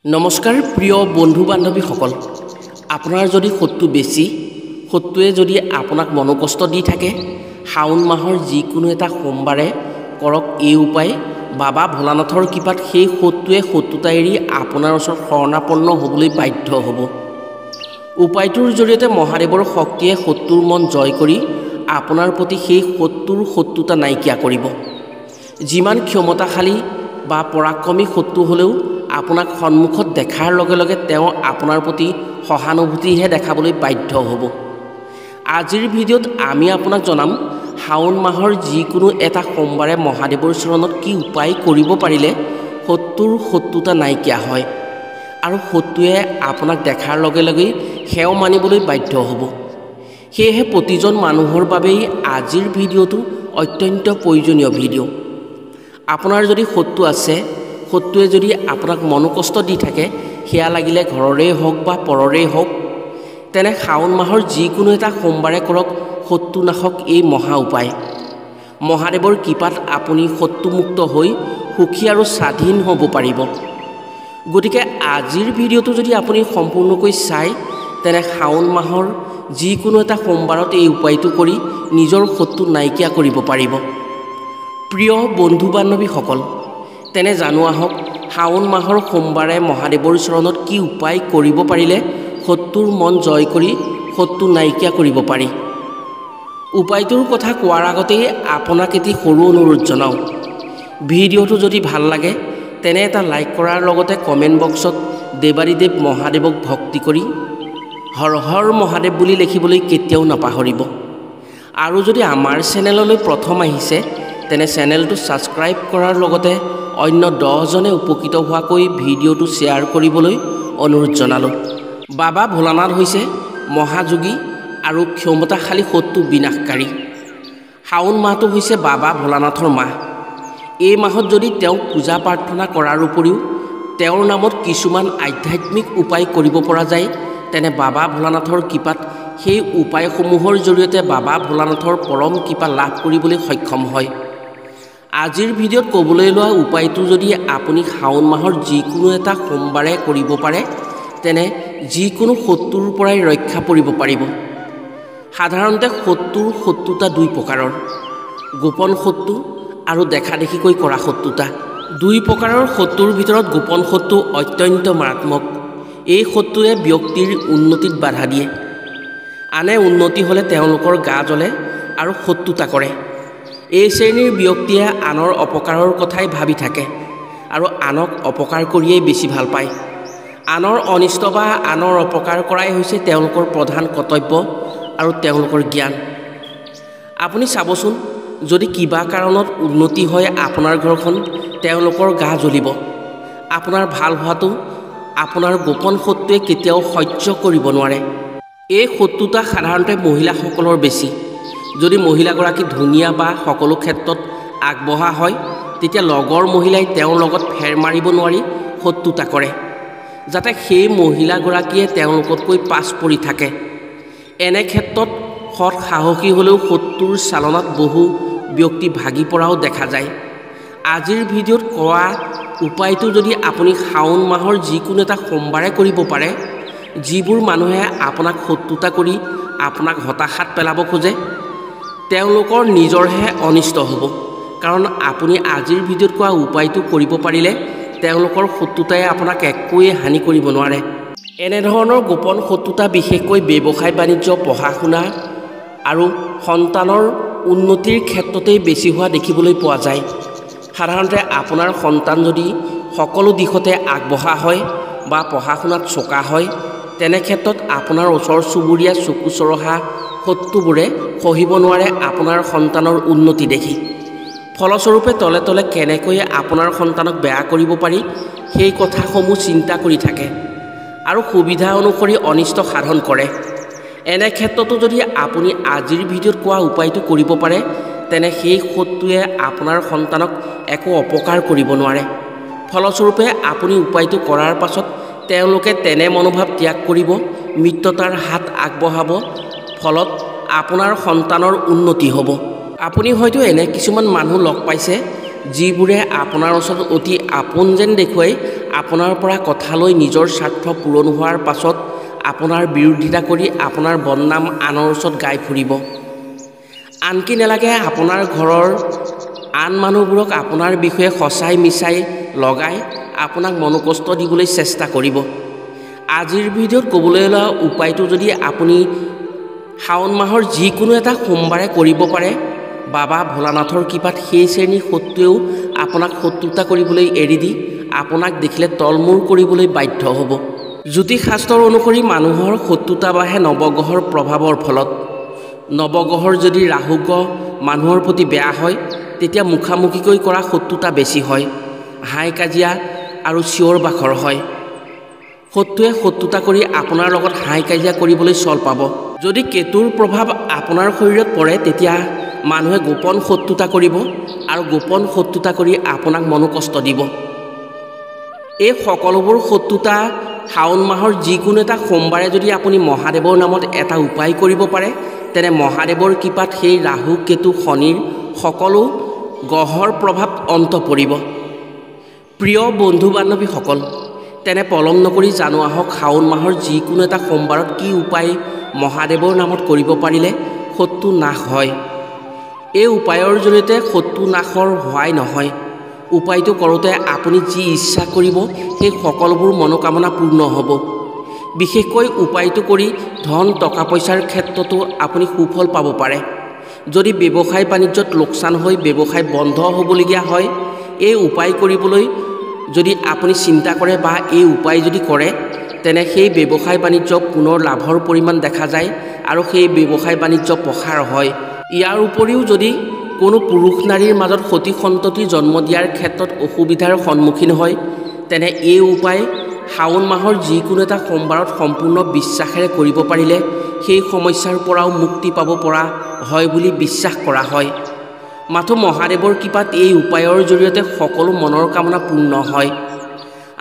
নমস্কাৰ প্ৰিয় বন্ধু বান্ধৱীসকল, আপোনাৰ যদি শত্ৰু বেছি, শত্ৰুৱে যদি আপোনাক মনোকষ্ট দি থাকে, শাওণ মাহৰ যিকোনো এটা সোমবাৰে কৰক এই উপায়। বাবা ভোলানাথৰ কৃপাত সেই শত্ৰুৱে শত্ৰুতা এৰি আপোনাৰ ওচৰত শৰণাপন্ন হ'বলৈ বাধ্য হ'ব। উপায়টোৰ জৰিয়তে মহাদেৱৰ শক্তিয়ে শত্ৰুৰ মন জয় কৰি আপোনাৰ প্ৰতি সেই শত্ৰুৰ শত্ৰুতা নাইকিয়া কৰিব। যিমান ক্ষমতাশালী বা পৰাক্ৰমী শত্ৰু হ'লেও আপোনাক সন্মুখত দেখাৰ লগে লগে তেওঁ আপোনাৰ প্ৰতি সহানুভূতিহে দেখাবলৈ বাধ্য হ'ব। আজিৰ ভিডিঅ'ত আমি আপোনাক জনাম শাওণ মাহৰ যিকোনো এটা সোমবাৰে মহাদেৱৰ চৰণত কি উপায় কৰিব পাৰিলে শত্ৰুৰ শত্ৰুতা নাইকিয়া হয় আৰু শত্ৰুৱে আপোনাক দেখাৰ লগে লগেই সেও মানিবলৈ বাধ্য হ'ব। সেয়েহে প্ৰতিজন মানুহৰ বাবেই আজিৰ ভিডিঅ'টো অত্যন্ত প্ৰয়োজনীয় ভিডিঅ'। আপোনাৰ যদি শত্ৰু আছে, শত্ৰুৱে যদি আপোনাক মনোকষ্ট দি থাকে, সেয়া লাগিলে ঘৰৰে হওক বা পৰৰে হওক, তেনে শাওণ মাহৰ যিকোনো এটা সোমবাৰে কৰক শত্ৰুনাশক এই মহা উপায়। মহাদেৱৰ কৃপাত আপুনি শত্ৰুমুক্ত হৈ সুখী আৰু স্বাধীন হ'ব পাৰিব। গতিকে আজিৰ ভিডিঅ'টো যদি আপুনি সম্পূৰ্ণকৈ চায়, তেনে শাওণ মাহৰ যিকোনো এটা সোমবাৰত এই উপায়টো কৰি নিজৰ শত্ৰু নাইকিয়া কৰিব পাৰিব। প্ৰিয় বন্ধু বান্ধৱীসকল, তেনে জানো আহক শাওণ মাহৰ সোমবাৰে মহাদেৱৰ চৰণত কি উপায় কৰিব পাৰিলে শত্ৰুৰ মন জয় কৰি শত্ৰু নাইকিয়া কৰিব পাৰি। উপায়টোৰ কথা কোৱাৰ আগতেই আপোনাক এটি সৰু অনুৰোধ জনাওঁ। ভিডিঅ'টো যদি ভাল লাগে তেনে এটা লাইক কৰাৰ লগতে কমেণ্ট বক্সত দেৱাদিদেৱ মহাদেৱক ভক্তি কৰি হৰ হৰ মহাদেৱ বুলি লিখিবলৈ কেতিয়াও নাপাহৰিব। আৰু যদি আমাৰ চেনেললৈ প্ৰথম আহিছে, তেনে চেনেলটো ছাবস্ক্ৰাইব কৰাৰ লগতে অন্য 10জনে উপকৃত হোৱাকৈ ভিডিঅ'টো শ্বেয়াৰ কৰিবলৈ অনুৰোধ জনালোঁ। বাবা ভোলানাথ হৈছে মহাযোগী আৰু ক্ষমতাশালী শত্ৰু বিনাশকাৰী। শাওণ মাহটো হৈছে বাবা ভোলানাথৰ মাহ। এই মাহত যদি তেওঁক পূজা প্ৰাৰ্থনা কৰাৰ উপৰিও তেওঁৰ নামত কিছুমান আধ্যাত্মিক উপায় কৰিব পৰা যায়, তেনে বাবা ভোলানাথৰ কৃপাত সেই উপায়সমূহৰ জৰিয়তে বাবা ভোলানাথৰ পৰম কৃপা লাভ কৰিবলৈ সক্ষম হয়। আজিৰ ভিডিঅ'ত ক'বলৈ লোৱা উপায়টো যদি আপুনি শাওণ মাহৰ যিকোনো এটা সোমবাৰে কৰিব পাৰে, তেনে যিকোনো শত্ৰুৰ পৰাই ৰক্ষা পৰিব পাৰিব। সাধাৰণতে শত্ৰুৰ শত্ৰুতা দুই প্ৰকাৰৰ: গোপন শত্ৰু আৰু দেখা দেখিকৈ কৰা শত্ৰুতা। দুই প্ৰকাৰৰ শত্ৰুৰ ভিতৰত গোপন শত্ৰু অত্যন্ত মাৰাত্মক। এই শত্ৰুৱে ব্যক্তিৰ উন্নতিত বাধা দিয়ে। আনে উন্নতি হ'লে তেওঁলোকৰ গা জ্বলে আৰু শত্ৰুতা কৰে। এই শ্ৰেণীৰ ব্যক্তিয়ে আনৰ অপকাৰৰ কথাই ভাবি থাকে আৰু আনক অপকাৰ কৰিয়েই বেছি ভাল পায়। আনৰ অনিষ্ট বা আনৰ অপকাৰ কৰাই হৈছে তেওঁলোকৰ প্ৰধান কৰ্তব্য আৰু তেওঁলোকৰ জ্ঞান। আপুনি চাবচোন, যদি কিবা কাৰণত উন্নতি হয় আপোনাৰ ঘৰখন, তেওঁলোকৰ গা জ্বলিব। আপোনাৰ ভাল হোৱাটো আপোনাৰ গোপন শত্ৰুৱে কেতিয়াও সহ্য কৰিব নোৱাৰে। এই শত্ৰুতা সাধাৰণতে মহিলাসকলৰ বেছি। যদি মহিলাগৰাকী ধুনীয়া বা সকলো ক্ষেত্ৰত আগবঢ়া হয়, তেতিয়া লগৰ মহিলাই তেওঁৰ লগত ফেৰ মাৰিব নোৱাৰি শত্ৰুতা কৰে, যাতে সেই মহিলাগৰাকীয়ে তেওঁলোকতকৈ পাছ পৰি থাকে। এনে ক্ষেত্ৰত সৎ সাহসী হ'লেও শত্ৰুৰ চালনাত বহু ব্যক্তি ভাগি পৰাও দেখা যায়। আজিৰ ভিডিঅ'ত কোৱা উপায়টো যদি আপুনি শাওণ মাহৰ যিকোনো এটা সোমবাৰে কৰিব পাৰে, যিবোৰ মানুহে আপোনাক শত্ৰুতা কৰি আপোনাক হতাশাত পেলাব খোজে, তেওঁলোকৰ নিজৰহে অনিষ্ট হ'ব। কাৰণ আপুনি আজিৰ ভিডিঅ'ত কোৱা উপায়টো কৰিব পাৰিলে তেওঁলোকৰ শত্ৰুতাই আপোনাক একোৱেই হানি কৰিব নোৱাৰে। এনেধৰণৰ গোপন শত্ৰুতা বিশেষকৈ ব্যৱসায় বাণিজ্য, পঢ়া শুনা আৰু সন্তানৰ উন্নতিৰ ক্ষেত্ৰতেই বেছি হোৱা দেখিবলৈ পোৱা যায়। সাধাৰণতে আপোনাৰ সন্তান যদি সকলো দিশতে আগবঢ়া হয় বা পঢ়া শুনাত চোকা হয়, তেনে ক্ষেত্ৰত আপোনাৰ ওচৰ চুবুৰীয়া চকু চৰহা শত্ৰুবোৰে সহিব নোৱাৰে আপোনাৰ সন্তানৰ উন্নতি দেখি। ফলস্বৰূপে তলে তলে কেনেকৈ আপোনাৰ সন্তানক বেয়া কৰিব পাৰি সেই কথাসমূহ চিন্তা কৰি থাকে আৰু সুবিধা অনুসৰি অনিষ্ট সাধন কৰে। এনে ক্ষেত্ৰতো যদি আপুনি আজিৰ ভিডিঅ'ত কোৱা উপায়টো কৰিব পাৰে, তেনে সেই শত্ৰুৱে আপোনাৰ সন্তানক একো অপকাৰ কৰিব নোৱাৰে। ফলস্বৰূপে আপুনি উপায়টো কৰাৰ পাছত তেওঁলোকে তেনে মনোভাৱ ত্যাগ কৰিব, মিত্ৰতাৰ হাত আগবঢ়াব, ফলত আপোনাৰ সন্তানৰ উন্নতি হ'ব। আপুনি হয়তো এনে কিছুমান মানুহ লগ পাইছে, যিবোৰে আপোনাৰ ওচৰত অতি আপোন যেন দেখুৱাই আপোনাৰ পৰা কথা লৈ নিজৰ স্বাৰ্থ পূৰণ হোৱাৰ পাছত আপোনাৰ বিৰোধিতা কৰি আপোনাৰ বদনাম আনৰ ওচৰত গাই ফুৰিব। আনকি নালাগে আপোনাৰ ঘৰৰ আন মানুহবোৰক আপোনাৰ বিষয়ে সঁচাই মিছাই লগাই আপোনাক মনোকষ্ট দিবলৈ চেষ্টা কৰিব। আজিৰ ভিডিঅ'ত ক'বলৈ লোৱা উপায়টো যদি আপুনি শাওণ মাহৰ যিকোনো এটা সোমবাৰে কৰিব পাৰে, বাবা ভোলানাথৰ কৃপাত সেই শ্ৰেণীৰ শত্ৰুৱেও আপোনাক শত্ৰুতা কৰিবলৈ এৰি দি আপোনাক দেখিলে তলমূৰ কৰিবলৈ বাধ্য হ'ব। জ্যোতিষশাস্ত্ৰৰ অনুসৰি মানুহৰ শত্ৰুতা বাঢ়ে নৱগ্ৰহৰ প্ৰভাৱৰ ফলত। নৱগ্ৰহৰ যদি ৰাহু গ্ৰহ মানুহৰ প্ৰতি বেয়া হয়, তেতিয়া মুখামুখিকৈ কৰা শত্ৰুতা বেছি হয়, হাই কাজিয়া আৰু চিঞৰ বাখৰ হয়। শত্ৰুৱে শত্ৰুতা কৰি আপোনাৰ লগত হাই কাজিয়া কৰিবলৈ চল পাব। যদি কেতুৰ প্ৰভাৱ আপোনাৰ শৰীৰত পৰে, তেতিয়া মানুহে গোপন শত্ৰুতা কৰিব আৰু গোপন শত্ৰুতা কৰি আপোনাক মনোকষ্ট দিব। এই সকলোবোৰ শত্ৰুতা শাওণ মাহৰ যিকোনো এটা সোমবাৰে যদি আপুনি মহাদেৱৰ নামত এটা উপায় কৰিব পাৰে, তেনে মহাদেৱৰ কৃপাত সেই ৰাহু কেতু শনিৰ সকলো গ্ৰহৰ প্ৰভাৱ অন্ত পৰিব। প্ৰিয় বন্ধু বান্ধৱীসকল, তেনে পলম নকৰি জানো আহক শাওণ মাহৰ যিকোনো এটা সোমবাৰত কি উপায় মহাদেৱৰ নামত কৰিব পাৰিলে শত্ৰু নাশ হয়। এই উপায়ৰ জৰিয়তে শত্ৰু নাশৰ সহায় নহয়। উপায়টো কৰোঁতে আপুনি যি ইচ্ছা কৰিব সেই সকলোবোৰ মনোকামনা পূৰ্ণ হ'ব। বিশেষকৈ উপায়টো কৰি ধন টকা পইচাৰ ক্ষেত্ৰতো আপুনি সুফল পাব পাৰে। যদি ব্যৱসায় বাণিজ্যত লোকচান হৈ ব্যৱসায় বন্ধ হ'বলগীয়া হয়, এই উপায় কৰিবলৈ যদি আপুনি চিন্তা কৰে বা এই উপায় যদি কৰে, তেনে সেই ব্যৱসায় বাণিজ্য পুনৰ লাভৰ পৰিমাণ দেখা যায় আৰু সেই ব্যৱসায় বাণিজ্য প্ৰসাৰ হয়। ইয়াৰ উপৰিও যদি কোনো পুৰুষ নাৰীৰ মাজত সতি সন্ততি জন্ম দিয়াৰ ক্ষেত্ৰত অসুবিধাৰ সন্মুখীন হয়, তেনে এই উপায় শাওণ মাহৰ যিকোনো এটা সোমবাৰত সম্পূৰ্ণ বিশ্বাসেৰে কৰিব পাৰিলে সেই সমস্যাৰ পৰাও মুক্তি পাব পৰা হয় বুলি বিশ্বাস কৰা হয়। মাথো মহাদেৱৰ কৃপাত এই উপায়ৰ জৰিয়তে সকলো মনৰ কামনা পূৰ্ণ হয়।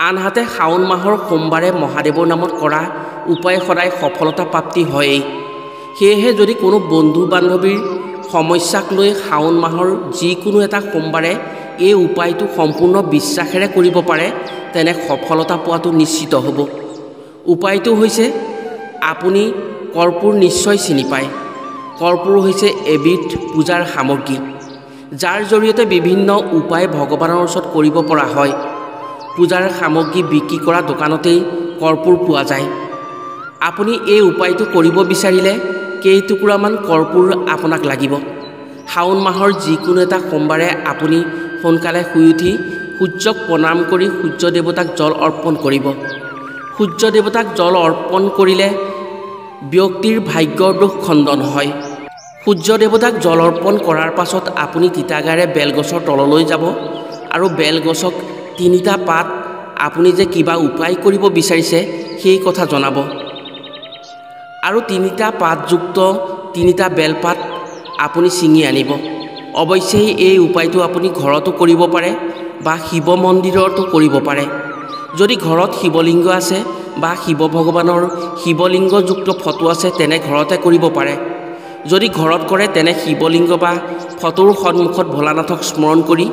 আনহাতে শাওণ মাহৰ সোমবাৰে মহাদেৱৰ নামত কৰা উপায় সদায় সফলতা প্ৰাপ্তি হয়েই। সেয়েহে যদি কোনো বন্ধু বান্ধৱীৰ সমস্যাক লৈ শাওণ মাহৰ যিকোনো এটা সোমবাৰে এই উপায়টো সম্পূৰ্ণ বিশ্বাসেৰে কৰিব পাৰে, তেনে সফলতা পোৱাটো নিশ্চিত হ'ব। উপায়টো হৈছে, আপুনি কৰ্পূৰ নিশ্চয় চিনি পায়। কৰ্পূৰ হৈছে এবিধ পূজাৰ সামগ্ৰী, যাৰ জৰিয়তে বিভিন্ন উপায় ভগৱানৰ ওচৰত কৰিব পৰা হয়। পূজাৰ সামগ্ৰী বিক্ৰী কৰা দোকানতেই কৰ্পূৰ পোৱা যায়। আপুনি এই উপায়টো কৰিব বিচাৰিলে কেইটুকুৰামান কৰ্পূৰ আপোনাক লাগিব। শাওণ মাহৰ যিকোনো এটা সোমবাৰে আপুনি সোনকালে শুই উঠি সূৰ্যক প্ৰণাম কৰি সূৰ্য দেৱতাক জল অৰ্পণ কৰিব। সূৰ্য দেৱতাক জল অৰ্পণ কৰিলে ব্যক্তিৰ ভাগ্যৰ দোষ খণ্ডন হয়। সূৰ্য দেৱতাক জল অৰ্পণ কৰাৰ পাছত আপুনি তিতাগাৰে বেলগছৰ তললৈ যাব আৰু বেলগছক 3টা পাত আপুনি যে কিবা উপায় কৰিব বিচাৰিছে সেই কথা জনাব আৰু 3টা পাতযুক্ত 3টা বেলপাত আপুনি ছিঙি আনিব। অৱশ্যে এই উপায়টো আপুনি ঘৰতো কৰিব পাৰে বা শিৱ মন্দিৰতো কৰিব পাৰে। যদি ঘৰত শিৱলিংগ আছে বা শিৱ ভগৱানৰ শিৱলিংগযুক্ত ফটো আছে, তেনে ঘৰতে কৰিব পাৰে। যদি ঘৰত কৰে, তেনে শিৱলিংগ বা ফটোৰ সন্মুখত ভোলানাথক স্মৰণ কৰি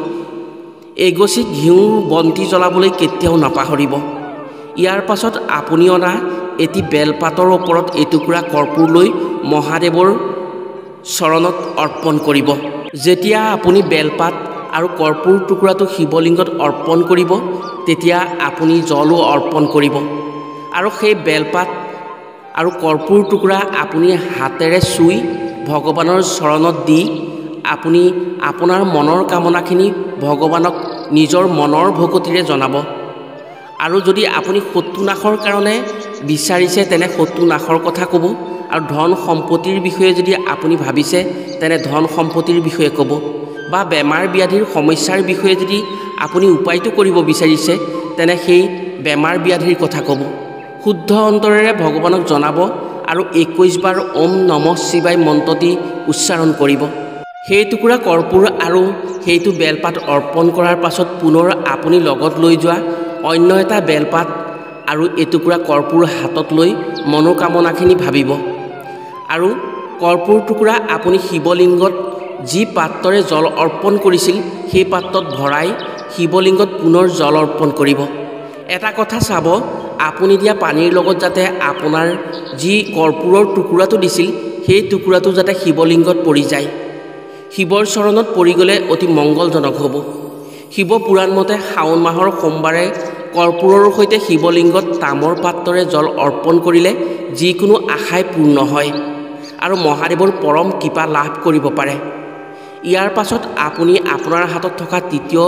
এগছি ঘিউৰ বন্তি জ্বলাবলৈ কেতিয়াও নাপাহৰিব। ইয়াৰ পাছত আপুনি অনা এটি বেলপাতৰ ওপৰত এটুকুৰা কৰ্পূৰ লৈ মহাদেৱৰ চৰণত অৰ্পণ কৰিব। যেতিয়া আপুনি বেলপাত আৰু কৰ্পূৰ টুকুৰাটো শিৱলিংগত অৰ্পণ কৰিব, তেতিয়া আপুনি জলো অৰ্পণ কৰিব আৰু সেই বেলপাত আৰু কৰ্পূৰ টুকুৰা আপুনি হাতেৰে চুই ভগৱানৰ চৰণত দি আপুনি আপোনাৰ মনৰ কামনাখিনি ভগৱানক নিজৰ মনৰ ভকতিৰে জনাব। আৰু যদি আপুনি শত্ৰু নাশৰ কাৰণে বিচাৰিছে, তেনে শত্ৰু নাশৰ কথা ক'ব আৰু ধন সম্পত্তিৰ বিষয়ে যদি আপুনি ভাবিছে, তেনে ধন সম্পত্তিৰ বিষয়ে ক'ব বা বেমাৰ ব্যাধিৰ সমস্যাৰ বিষয়ে যদি আপুনি উপায়টো কৰিব বিচাৰিছে, তেনে সেই বেমাৰ ব্যাধিৰ কথা ক'ব। শুদ্ধ অন্তৰেৰে ভগৱানক জনাব আৰু 21 বাৰ ওম নমঃ শিৱায় মন্ত্ৰটি উচ্চাৰণ কৰিব। সেই টুকুৰা কৰ্পূৰ আৰু সেইটো বেলপাত অৰ্পণ কৰাৰ পাছত পুনৰ আপুনি লগত লৈ যোৱা অন্য এটা বেলপাত আৰু এটুকুৰা কৰ্পূৰ হাতত লৈ মনোকামনাখিনি ভাবিব আৰু কৰ্পূৰ টুকুৰা আপুনি শিৱলিংগত যি পাত্ৰৰে জল অৰ্পণ কৰিছিল সেই পাত্ৰত ভৰাই শিৱলিংগত পুনৰ জল অৰ্পণ কৰিব। এটা কথা চাব, আপুনি দিয়া পানীৰ লগত যাতে আপোনাৰ যি কৰ্পূৰৰ টুকুৰাটো দিছিল সেই টুকুৰাটো যাতে শিৱলিংগত পৰি যায়। শিৱৰ চৰণত পৰি গ'লে অতি মংগলজনক হ'ব। শিৱ পুৰাণ মতে শাওণ মাহৰ সোমবাৰে কৰ্পূৰৰ সৈতে শিৱলিংগত তামৰ পাত্ৰৰে জল অৰ্পণ কৰিলে যিকোনো আশাই পূৰ্ণ হয় আৰু মহাদেৱৰ পৰম কৃপা লাভ কৰিব পাৰে। ইয়াৰ পাছত আপুনি আপোনাৰ হাতত থকা তৃতীয়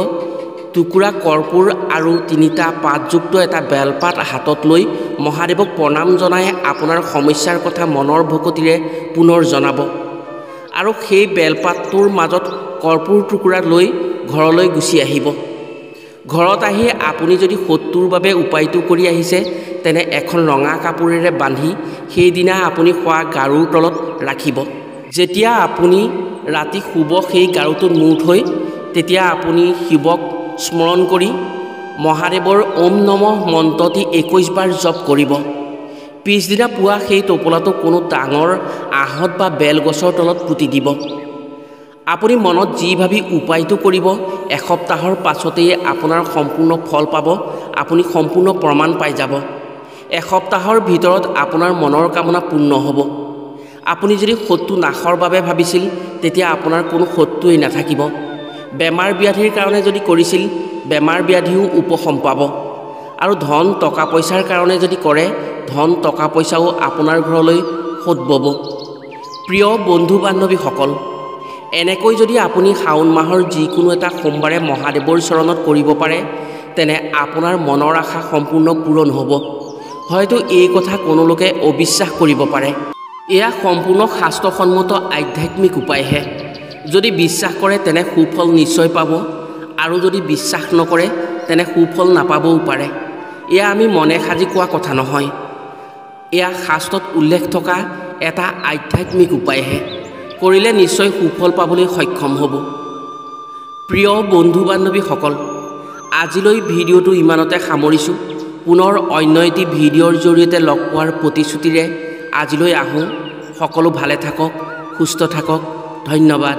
টুকুৰা কৰ্পূৰ আৰু 3টা পাতযুক্ত এটা বেলপাত হাতত লৈ মহাদেৱক প্ৰণাম জনাই আপোনাৰ সমস্যাৰ কথা মনৰ ভকতিৰে পুনৰ জনাব আৰু সেই বেলপাতটোৰ মাজত কৰ্পূৰ টুকুৰা লৈ ঘৰলৈ গুচি আহিব। ঘৰত আহি আপুনি যদি শত্ৰুৰ বাবে উপায়টো কৰি আহিছে তেনে এখন ৰঙা কাপোৰেৰে বান্ধি সেইদিনা আপুনি শোৱা গাৰুৰ তলত ৰাখিব। যেতিয়া আপুনি ৰাতি শুব সেই গাৰুটোত মূৰ থৈ তেতিয়া আপুনি শিৱক স্মৰণ কৰি মহাদেৱৰ ওম নমঃ মন্ত্ৰটি 21 বাৰ জপ কৰিব। পিছদিনা পুৱা সেই টোপোলাটো কোনো ডাঙৰ আহঁত বা বেলগছৰ তলত পুতি দিব। আপুনি মনত যি ভাবি উপায়টো কৰিব এসপ্তাহৰ পাছতেই আপোনাৰ সম্পূৰ্ণ ফল পাব। আপুনি সম্পূৰ্ণ প্ৰমাণ পাই যাব। এসপ্তাহৰ ভিতৰত আপোনাৰ মনৰ কামনা পূৰ্ণ হ'ব। আপুনি যদি শত্ৰু নাশৰ বাবে ভাবিছিল তেতিয়া আপোনাৰ কোনো শত্ৰুৱেই নাথাকিব। বেমাৰ ব্যাধিৰ কাৰণে যদি কৰিছিল বেমাৰ ব্যাধিও উপশম পাব আৰু ধন টকা পইচাৰ কাৰণে যদি কৰে ধন টকা পইচাও আপোনাৰ ঘৰলৈ সোঁত বব। প্ৰিয় বন্ধু বান্ধৱীসকল, এনেকৈ যদি আপুনি শাওণ মাহৰ যিকোনো এটা সোমবাৰে মহাদেৱৰ চৰণত কৰিব পাৰে তেনে আপোনাৰ মনৰ আশা সম্পূৰ্ণ পূৰণ হ'ব। হয়তো এই কথা কোনো লোকে অবিশ্বাস কৰিব পাৰে। এয়া সম্পূৰ্ণ শাস্ত্ৰসন্মত আধ্যাত্মিক উপায়হে। যদি বিশ্বাস কৰে তেনে সুফল নিশ্চয় পাব আৰু যদি বিশ্বাস নকৰে তেনে সুফল নাপাবও পাৰে। এয়া আমি মনে সাজি কোৱা কথা নহয়। এয়া শাস্ত্ৰত উল্লেখ থকা এটা আধ্যাত্মিক উপায়হে। কৰিলে নিশ্চয় সুফল পাবলৈ সক্ষম হ'ব। প্ৰিয় বন্ধু বান্ধৱীসকল, আজিলৈ ভিডিঅ'টো ইমানতে সামৰিছোঁ। পুনৰ অন্য এটি ভিডিঅ'ৰ জৰিয়তে লগ পোৱাৰ প্ৰতিশ্ৰুতিৰে আজিলৈ আহোঁ। সকলো ভালে থাকক, সুস্থ থাকক। ধন্যবাদ।